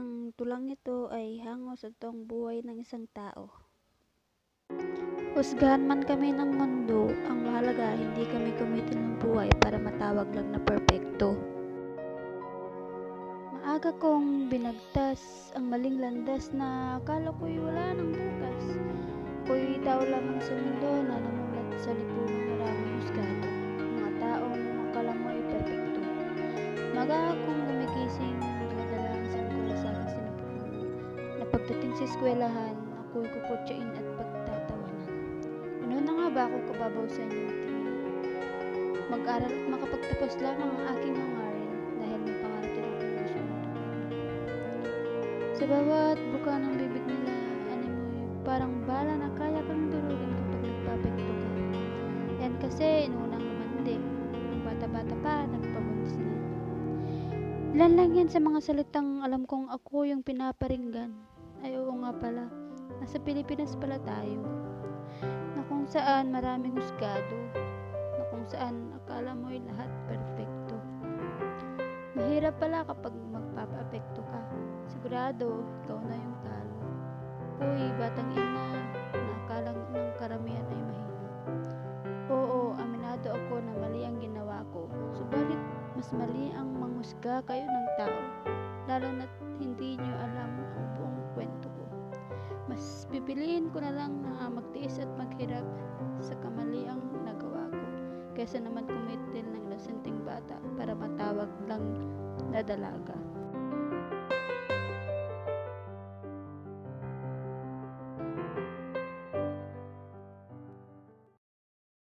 Ang tulang nito ay hango sa totoong buhay ng isang tao. Husgahan man kami ng mundo, ang mahalaga hindi kami kumitil ng buhay para matawag lang na perpekto. Maaga kong binagtas ang maling landas na akala ko'y wala ng bukas. Ako'y tao lamang sa mundo na namulat sa lipunang maraming husgado. Mga taong akala mo ay perpekto. Maga akong gumigising, dumadala ang sanggol sa aking sinapupunan. Na pagdating sa eskwelahan, ako'y kukutsain at pagtatawanan. Ano na nga ba ako kababaw sa inyong tingin? Mag-aral at makapagtapos lamang ang aking hangarin dahil may pangarap din akong masunod. Sa bawat buka ng bibig nila, animoy parang bala na kaya kang durugin kapag nagpapekto ka. Yan kasi inunang lumandi. Ang bata-bata pa, nagpabuntis na. Ilan lang yan sa mga salitang alam kong ako yung pinaparinggan. Ay oo nga pala, nasa Pilipinas pala tayo. Na kung saan maraming husgado. Na kung saan akala mo'y lahat perfecto. Mahirap pala kapag magpapaapekto ka. Sigurado, ikaw na yung talo. Uy, batang ina, na akala ng karamihan ay mahina. Oo, aminado ako na mali ang ginawa ko. Subalit, mas mali ang manghusga kayo ng tao. Lalo na't hindi nyo alam ang buong kwento ko. Mas pipiliin ko na lang na magtiis at maghirap sa kamaliang nagawa ko kaysa naman kumitil ng inosenteng bata para matawag lang na dalaga.